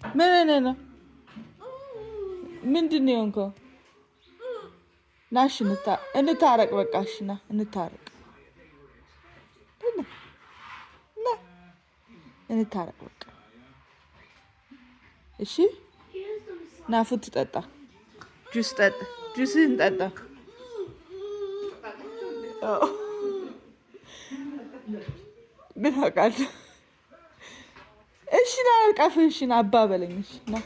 ምን ነው ምንድን ነው የሆንከው? ናሽ እንታረቅ በቃ እሺ ና እንታረቅ እንታረቅ በቃ እሺ ና ፉት ጠጣ ጁስ ጠጣ ጁስህን ጠጣ ምን አውቃለሁ እሺ ና አልቀፍህ እሺ ና አባ በለኝ እሺ ና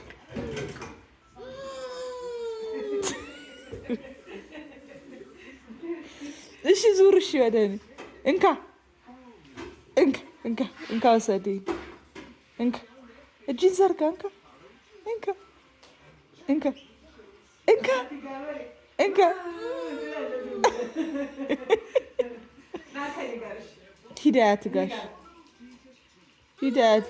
እሺ ዙር እሺ ወደ እኔ እንካ እንካ እንካ እንካ ወሰደኝ እንካ እጅን ዘርጋ እንካ እንካ እንካ እንካ እንካ ሂዳያት ጋሽ ሂዳያት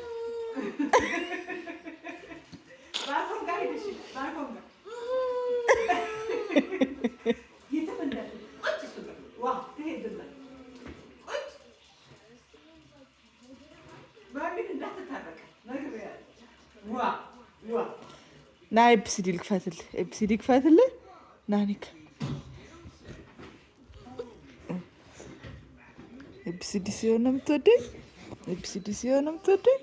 ና ኤብሲዲ ልክፈትልህ ኤብሲዲ ክፈትልህ ናኒክ ኤብሲዲ ሲሆን ነው የምትወደኝ ኤብሲዲ ሲሆን ነው የምትወደኝ